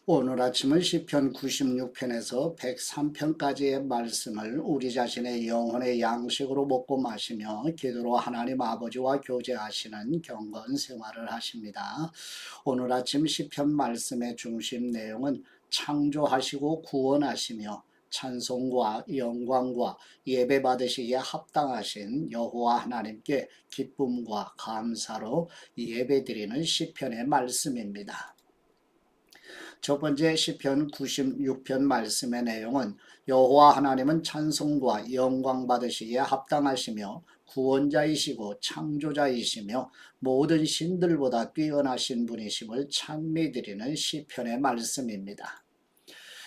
오늘 아침은 시편 96편에서 103편까지의 말씀을 우리 자신의 영혼의 양식으로 먹고 마시며 기도로 하나님 아버지와 교제하시는 경건 생활을 하십니다. 오늘 아침 시편 말씀의 중심 내용은 창조하시고 구원하시며 찬송과 영광과 예배 받으시기에 합당하신 여호와 하나님께 기쁨과 감사로 예배드리는 시편의 말씀입니다. 첫 번째 시편 96편 말씀의 내용은 여호와 하나님은 찬송과 영광 받으시기에 합당하시며 구원자이시고 창조자이시며 모든 신들보다 뛰어나신 분이심을 찬미드리는 시편의 말씀입니다.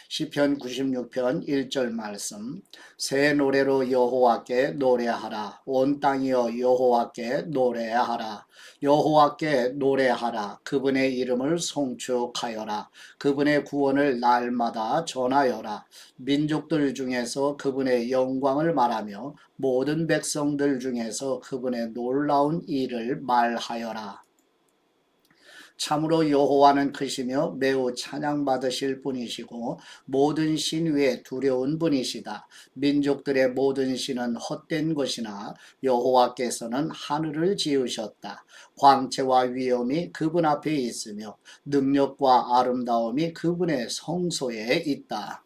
시편 96편 1절 말씀. 새 노래로 여호와께 노래하라. 온 땅이여 여호와께 노래하라. 여호와께 노래하라. 그분의 이름을 송축하여라. 그분의 구원을 날마다 전하여라. 민족들 중에서 그분의 영광을 말하며 모든 백성들 중에서 그분의 놀라운 일을 말하여라. 참으로 여호와는 크시며 매우 찬양받으실 분이시고 모든 신 위에 두려운 분이시다. 민족들의 모든 신은 헛된 것이나 여호와께서는 하늘을 지으셨다. 광채와 위엄이 그분 앞에 있으며 능력과 아름다움이 그분의 성소에 있다.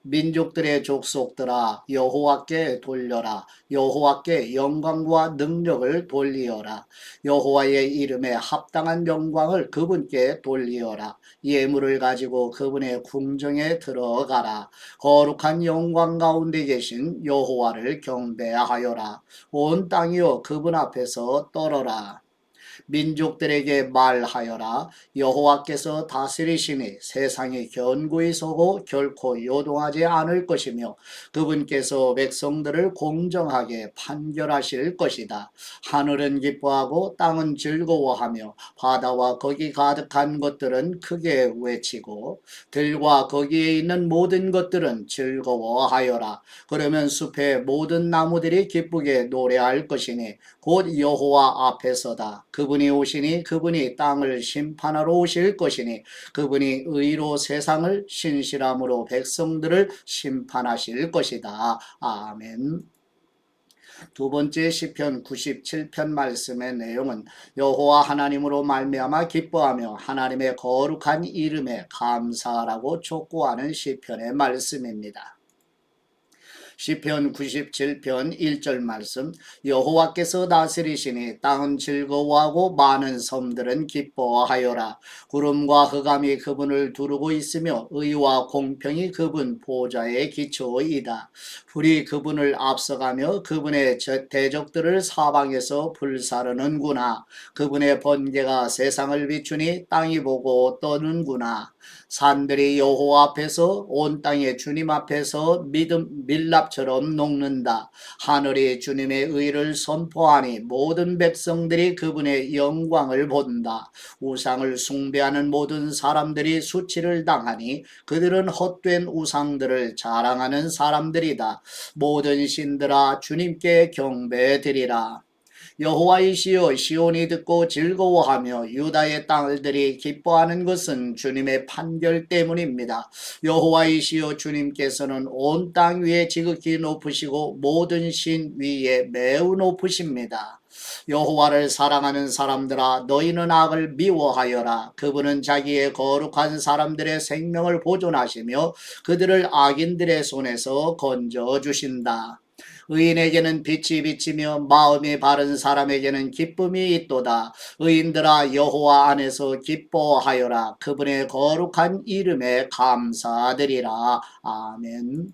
민족들의 족속들아 여호와께 돌려라. 여호와께 영광과 능력을 돌리어라. 여호와의 이름에 합당한 영광을 그분께 돌리어라. 예물을 가지고 그분의 궁정에 들어가라. 거룩한 영광 가운데 계신 여호와를 경배하여라. 온 땅이여 그분 앞에서 떨어라. 민족들에게 말하여라. 여호와께서 다스리시니 세상이 견고히 서고 결코 요동하지 않을 것이며 그분께서 백성들을 공정하게 판결하실 것이다. 하늘은 기뻐하고 땅은 즐거워하며 바다와 거기 가득한 것들은 크게 외치고 들과 거기에 있는 모든 것들은 즐거워하여라. 그러면 숲의 모든 나무들이 기쁘게 노래할 것이니 곧 여호와 앞에서다. 그분이 오시니 그분이 땅을 심판하러 오실 것이니 그분이 의로 세상을 신실함으로 백성들을 심판하실 것이다. 아멘. 두 번째 시편 97편 말씀의 내용은 여호와 하나님으로 말미암아 기뻐하며 하나님의 거룩한 이름에 감사하라고 촉구하는 시편의 말씀입니다. 시편 97편 1절 말씀. 여호와께서 다스리시니 땅은 즐거워하고 많은 섬들은 기뻐하여라. 구름과 흑암이 그분을 두르고 있으며 의와 공평이 그분 보좌의 기초이다. 불이 그분을 앞서가며 그분의 대적들을 사방에서 불사르는구나. 그분의 번개가 세상을 비추니 땅이 보고 떠는구나. 산들이 여호와 앞에서 온 땅의 주님 앞에서 밀랍처럼 녹는다. 하늘이 주님의 의를 선포하니 모든 백성들이 그분의 영광을 본다. 우상을 숭배하는 모든 사람들이 수치를 당하니 그들은 헛된 우상들을 자랑하는 사람들이다. 모든 신들아 주님께 경배드리라. 여호와이시여 시온이 듣고 즐거워하며 유다의 땅들이 기뻐하는 것은 주님의 판결 때문입니다. 여호와이시여 주님께서는 온 땅 위에 지극히 높으시고 모든 신 위에 매우 높으십니다. 여호와를 사랑하는 사람들아 너희는 악을 미워하여라. 그분은 자기의 거룩한 사람들의 생명을 보존하시며 그들을 악인들의 손에서 건져주신다. 의인에게는 빛이 비치며 마음이 바른 사람에게는 기쁨이 있도다. 의인들아 여호와 안에서 기뻐하여라. 그분의 거룩한 이름에 감사드리라. 아멘.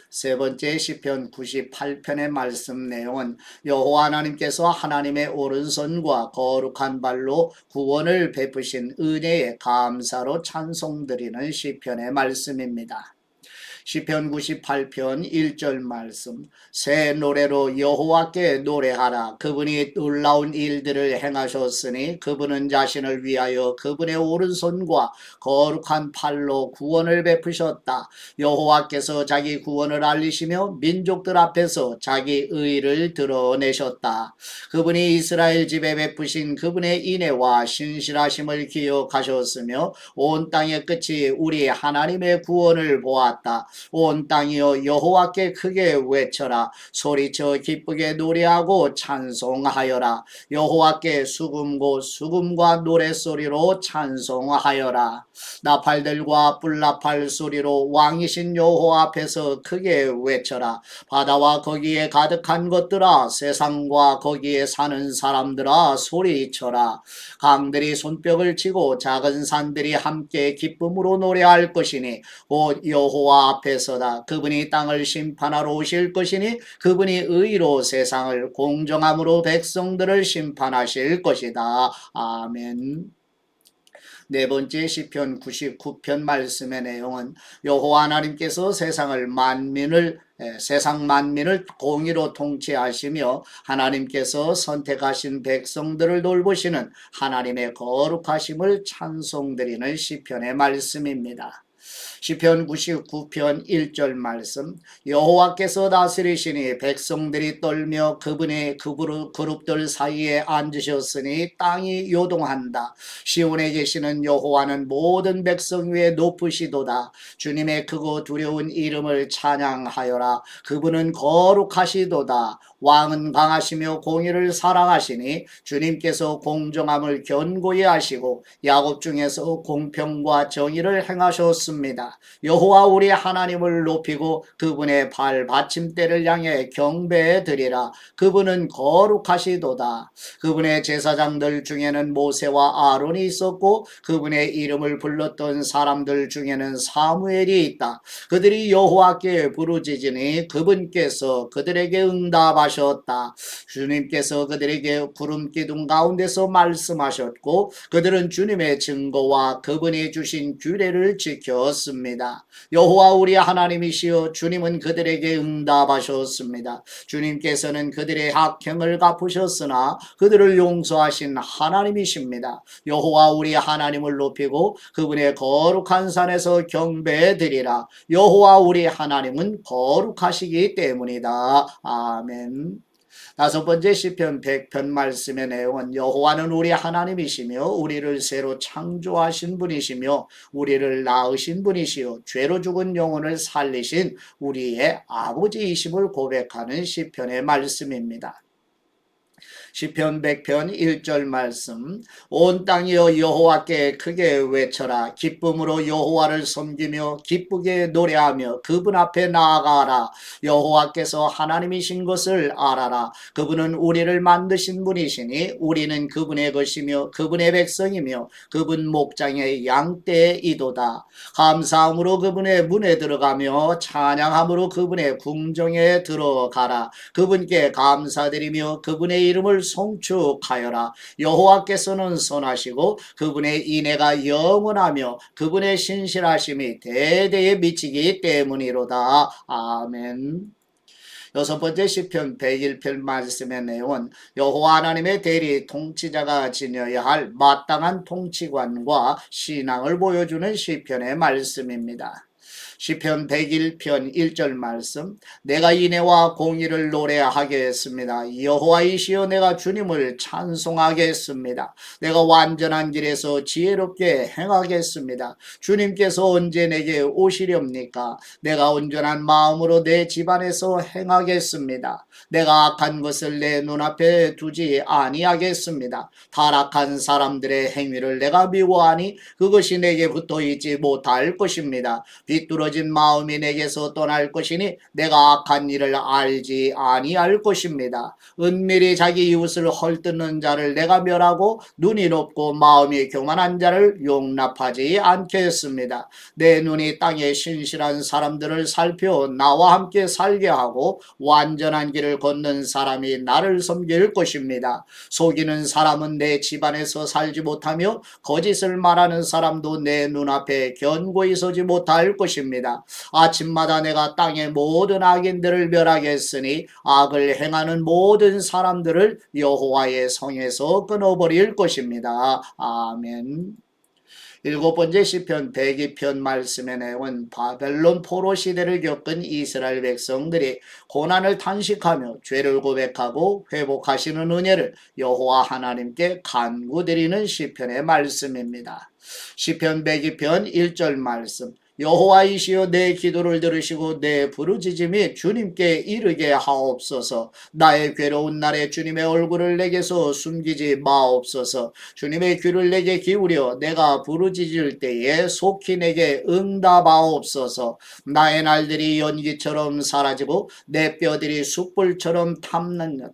세 번째 시편 98편의 말씀 내용은 여호와 하나님께서 하나님의 오른손과 거룩한 발로 구원을 베푸신 은혜에 감사로 찬송드리는 시편의 말씀입니다. 시편 98편 1절 말씀. 새 노래로 여호와께 노래하라. 그분이 놀라운 일들을 행하셨으니 그분은 자신을 위하여 그분의 오른손과 거룩한 팔로 구원을 베푸셨다. 여호와께서 자기 구원을 알리시며 민족들 앞에서 자기 의를 드러내셨다. 그분이 이스라엘 집에 베푸신 그분의 인애와 신실하심을 기억하셨으며 온 땅의 끝이 우리 하나님의 구원을 보았다. 온 땅이여 여호와께 크게 외쳐라. 소리쳐 기쁘게 노래하고 찬송하여라. 여호와께 수금과 노랫소리로 찬송하여라. 나팔들과 뿔나팔 소리로 왕이신 여호와 앞에서 크게 외쳐라. 바다와 거기에 가득한 것들아, 세상과 거기에 사는 사람들아, 소리쳐라. 강들이 손뼉을 치고 작은 산들이 함께 기쁨으로 노래할 것이니 곧 여호와 앞에서다. 그분이 땅을 심판하러 오실 것이니 그분이 의로 세상을 공정함으로 백성들을 심판하실 것이다. 아멘. 네 번째 시편 99편 말씀의 내용은 여호와 하나님께서 세상 만민을 공의로 통치하시며 하나님께서 선택하신 백성들을 돌보시는 하나님의 거룩하심을 찬송드리는 시편의 말씀입니다. 시편 99편 1절 말씀. 여호와께서 다스리시니 백성들이 떨며 그분의 그룹들 사이에 앉으셨으니 땅이 요동한다. 시온에 계시는 여호와는 모든 백성 위에 높으시도다. 주님의 크고 두려운 이름을 찬양하여라. 그분은 거룩하시도다. 왕은 강하시며 공의를 사랑하시니 주님께서 공정함을 견고히 하시고 야곱 중에서 공평과 정의를 행하셨습니다. 여호와 우리 하나님을 높이고 그분의 발 받침대를 향해 경배해 드리라. 그분은 거룩하시도다. 그분의 제사장들 중에는 모세와 아론이 있었고 그분의 이름을 불렀던 사람들 중에는 사무엘이 있다. 그들이 여호와께 부르짖으니 그분께서 그들에게 응답하셨다. 주님께서 그들에게 구름 기둥 가운데서 말씀하셨고 그들은 주님의 증거와 그분이 주신 규례를 지켰습니다. 여호와 우리 하나님이시여 주님은 그들에게 응답하셨습니다. 주님께서는 그들의 악행을 갚으셨으나 그들을 용서하신 하나님이십니다. 여호와 우리 하나님을 높이고 그분의 거룩한 산에서 경배해 드리라. 여호와 우리 하나님은 거룩하시기 때문이다. 아멘. 다섯 번째 시편 100편 말씀의 내용은 여호와는 우리 하나님이시며 우리를 새로 창조하신 분이시며 우리를 낳으신 분이시요 죄로 죽은 영혼을 살리신 우리의 아버지이심을 고백하는 시편의 말씀입니다. 시편 100편 1절 말씀. 온 땅이여 여호와께 크게 외쳐라. 기쁨으로 여호와를 섬기며 기쁘게 노래하며 그분 앞에 나아가라. 여호와께서 하나님이신 것을 알아라. 그분은 우리를 만드신 분이시니 우리는 그분의 것이며 그분의 백성이며 그분 목장의 양떼이도다. 감사함으로 그분의 문에 들어가며 찬양함으로 그분의 궁정에 들어가라. 그분께 감사드리며 그분의 이름을 송축하여라. 여호와께서는 선하시고 그분의 인애가 영원하며 그분의 신실하심이 대대에 미치기 때문이로다. 아멘. 여섯 번째 시편 101편 말씀의 내용은 여호와 하나님의 대리 통치자가 지녀야 할 마땅한 통치관과 신앙을 보여주는 시편의 말씀입니다. 시편 101편 1절 말씀. 내가 인애와 공의를 노래하겠습니다. 여호와이시여 내가 주님을 찬송하겠습니다. 내가 완전한 길에서 지혜롭게 행하겠습니다. 주님께서 언제 내게 오시렵니까? 내가 온전한 마음으로 내 집안에서 행하겠습니다. 내가 악한 것을 내 눈앞에 두지 아니하겠습니다. 타락한 사람들의 행위를 내가 미워하니 그것이 내게 붙어있지 못할 것입니다. 비뚤어진 마음이 내게서 떠날 것이니 내가 악한 일을 알지 아니할 것입니다. 은밀히 자기 이웃을 헐뜯는 자를 내가 멸하고 눈이 높고 마음이 교만한 자를 용납하지 않겠습니다. 내 눈이 땅에 신실한 사람들을 살펴 나와 함께 살게 하고 완전한 길을 걷는 사람이 나를 섬길 것입니다. 속이는 사람은 내 집안에서 살지 못하며 거짓을 말하는 사람도 내 눈앞에 견고히 서지 못할 것입니다. 것입니다. 아침마다 내가 땅의 모든 악인들을 멸하겠으니 악을 행하는 모든 사람들을 여호와의 성에서 끊어버릴 것입니다. 아멘. 일곱 번째 시편 102편 말씀의 내용은 바벨론 포로 시대를 겪은 이스라엘 백성들이 고난을 탄식하며 죄를 고백하고 회복하시는 은혜를 여호와 하나님께 간구드리는 시편의 말씀입니다. 시편 102편 1절 말씀, 여호와이시여 내 기도를 들으시고 내 부르짖음이 주님께 이르게 하옵소서. 나의 괴로운 날에 주님의 얼굴을 내게서 숨기지 마옵소서. 주님의 귀를 내게 기울여 내가 부르짖을 때에 속히 내게 응답하옵소서. 나의 날들이 연기처럼 사라지고 내 뼈들이 숯불처럼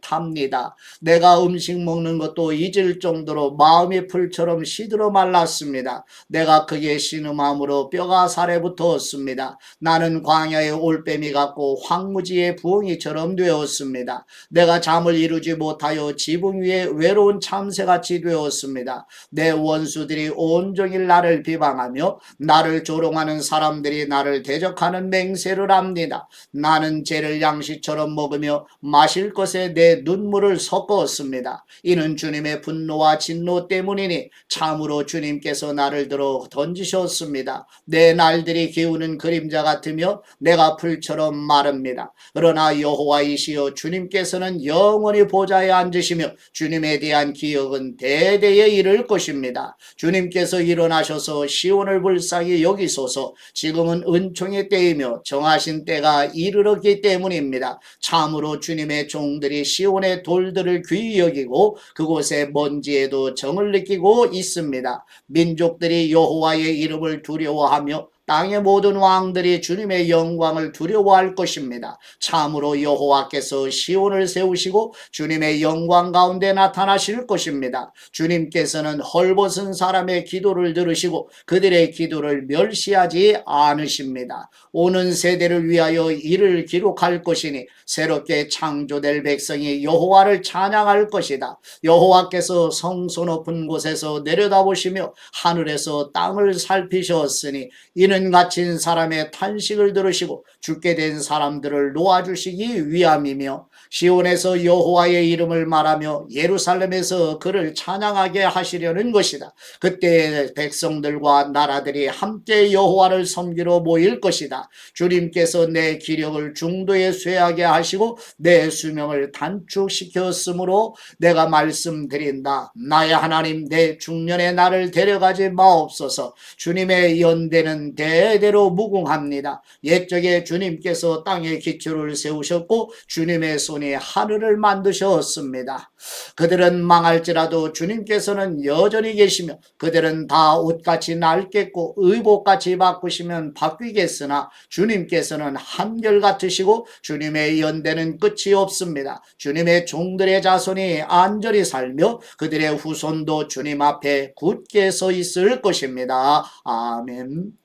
탑니다. 내가 음식 먹는 것도 잊을 정도로 마음이 풀처럼 시들어 말랐습니다. 내가 크게 신음함으로 뼈가 살에 붙었습니다. 나는 광야의 올빼미 같고 황무지의 부엉이처럼 되었습니다. 내가 잠을 이루지 못하여 지붕 위에 외로운 참새같이 되었습니다. 내 원수들이 온종일 나를 비방하며 나를 조롱하는 사람들이 나를 대적하는 맹세를 합니다. 나는 죄를 양식처럼 먹으며 마실 것에 내 눈물을 섞었습니다. 이는 주님의 분노와 진노 때문이니 참으로 주님께서 나를 들어 던지셨습니다. 내 날들이 기우는 그림자 같으며 내가 풀처럼 마릅니다. 그러나 여호와이시여 주님께서는 영원히 보좌에 앉으시며 주님에 대한 기억은 대대에 이를 것입니다. 주님께서 일어나셔서 시온을 불쌍히 여기소서. 지금은 은총의 때이며 정하신 때가 이르렀기 때문입니다. 참으로 주님의 종들이 시온의 돌들을 귀히 여기고 그곳의 먼지에도 정을 느끼고 있습니다. 민족들이 여호와의 이름을 두려워하며 땅의 모든 왕들이 주님의 영광을 두려워할 것입니다. 참으로 여호와께서 시온을 세우시고 주님의 영광 가운데 나타나실 것입니다. 주님께서는 헐벗은 사람의 기도를 들으시고 그들의 기도를 멸시하지 않으십니다. 오는 세대를 위하여 이를 기록할 것이니 새롭게 창조될 백성이 여호와를 찬양할 것이다. 여호와께서 성소 높은 곳에서 내려다보시며 하늘에서 땅을 살피셨으니 이는 갇힌 사람의 탄식을 들으시고 죽게 된 사람들을 놓아주시기 위함이며 시온에서 여호와의 이름을 말하며 예루살렘에서 그를 찬양하게 하시려는 것이다. 그때 백성들과 나라들이 함께 여호와를 섬기러 모일 것이다. 주님께서 내 기력을 중도에 쇠하게 하시고 내 수명을 단축시켰으므로 내가 말씀드린다. 나의 하나님 내 중년의 나를 데려가지 마옵소서. 주님의 연대는 대대로 무궁합니다. 옛적에 주님께서 땅에 기초를 세우셨고 주님의 손이 하늘을 만드셨습니다. 그들은 망할지라도 주님께서는 여전히 계시며 그들은 다 옷같이 낡겠고 의복같이 바꾸시면 바뀌겠으나 주님께서는 한결같으시고 주님의 연대는 끝이 없습니다. 주님의 종들의 자손이 안전히 살며 그들의 후손도 주님 앞에 굳게 서 있을 것입니다. 아멘.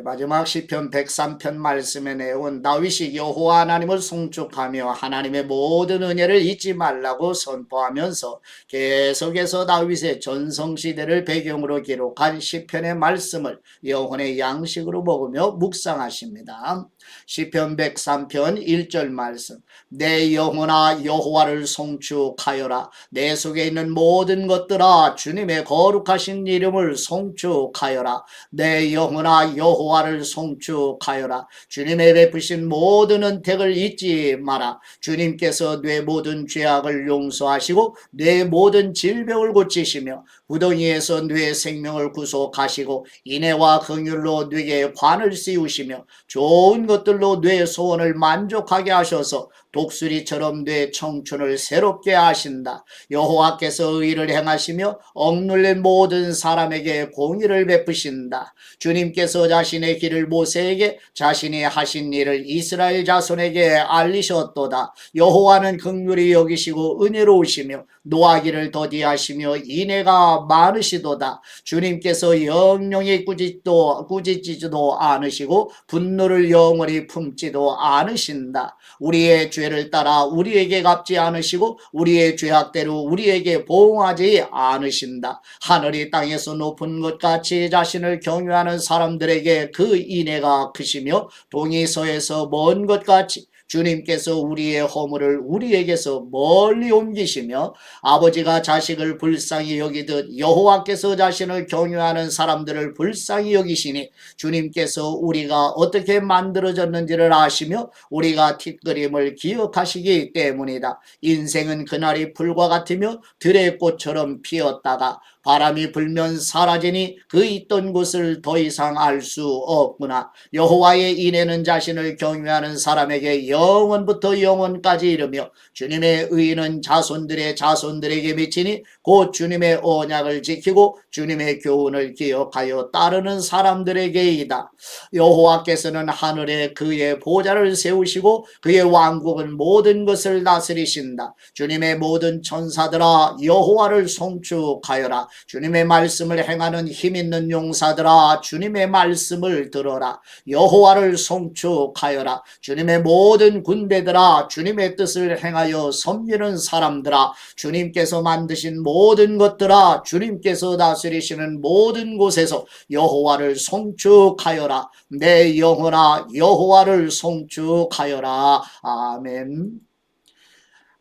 마지막 시편 103편 말씀의 내용은 다윗이 여호와 하나님을 송축하며 하나님의 모든 은혜를 잊지 말라고 선포하면서 계속해서 다윗의 전성시대를 배경으로 기록한 시편의 말씀을 영혼의 양식으로 먹으며 묵상하십니다. 시편 103편 1절 말씀, 내 영혼아 여호와를 송축하여라. 내 속에 있는 모든 것들아 주님의 거룩하신 이름을 송축하여라. 내 영혼아 여호와를 송축하여라. 주님의 베푸신 모든 은택을 잊지 마라. 주님께서 내 모든 죄악을 용서하시고 내 모든 질병을 고치시며 구덩이에서 내 생명을 구속하시고 인애와 긍휼로 네게 관을 씌우시며 좋은 것들로 내 소원을 만족하게 하셔서 독수리처럼 내 청춘을 새롭게 하신다. 여호와께서 의를 행하시며 억눌린 모든 사람에게 공의를 베푸신다. 주님께서 자신의 길을 모세에게 자신이 하신 일을 이스라엘 자손에게 알리셨도다. 여호와는 긍휼히 여기시고 은혜로우시며 노하기를 더디하시며 인애가 많으시도다. 주님께서 영영히 꾸짖지도 않으시고 분노를 영원히 품지도 않으신다. 우리의 죄를 따라 우리에게 갚지 않으시고 우리의 죄악대로 우리에게 보응하지 않으신다. 하늘이 땅에서 높은 것 같이 자신을 경유하는 사람들에게 그 인애가 크시며 동이서에서 먼 것 같이 주님께서 우리의 허물을 우리에게서 멀리 옮기시며 아버지가 자식을 불쌍히 여기듯 여호와께서 자신을 경유하는 사람들을 불쌍히 여기시니 주님께서 우리가 어떻게 만들어졌는지를 아시며 우리가 뒷그림을 기억하시기 때문이다. 인생은 그날이 풀과 같으며 들의 꽃처럼 피었다가 바람이 불면 사라지니 그 있던 곳을 더 이상 알 수 없구나. 여호와의 인애는 자신을 경외하는 사람에게 영원부터 영원까지 이르며 주님의 의는 자손들의 자손들에게 미치니 곧 주님의 언약을 지키고 주님의 교훈을 기억하여 따르는 사람들에게이다. 여호와께서는 하늘에 그의 보좌를 세우시고 그의 왕국은 모든 것을 다스리신다. 주님의 모든 천사들아 여호와를 송축하여라. 주님의 말씀을 행하는 힘있는 용사들아 주님의 말씀을 들어라. 여호와를 송축하여라. 주님의 모든 군대들아 주님의 뜻을 행하여 섬기는 사람들아 주님께서 만드신 모든 것들아 주님께서 다스리시는 모든 곳에서 여호와를 송축하여라. 내 영혼아 여호와를 송축하여라. 아멘.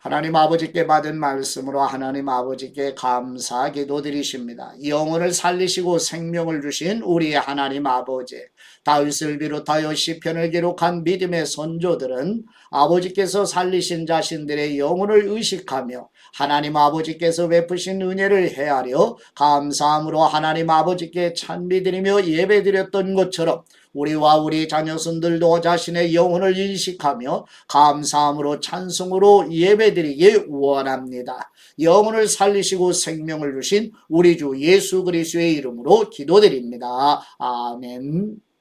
하나님 아버지께 받은 말씀으로 하나님 아버지께 감사 기도드리십니다. 영혼을 살리시고 생명을 주신 우리 하나님 아버지, 다윗을 비롯하여 시편을 기록한 믿음의 선조들은 아버지께서 살리신 자신들의 영혼을 의식하며 하나님 아버지께서 베푸신 은혜를 헤아려 감사함으로 하나님 아버지께 찬미드리며 예배드렸던 것처럼 우리와 우리 자녀손들도 자신의 영혼을 인식하며 감사함으로 찬송으로 예배드리기 원합니다. 영혼을 살리시고 생명을 주신 우리 주 예수 그리스도의 이름으로 기도드립니다. 아멘.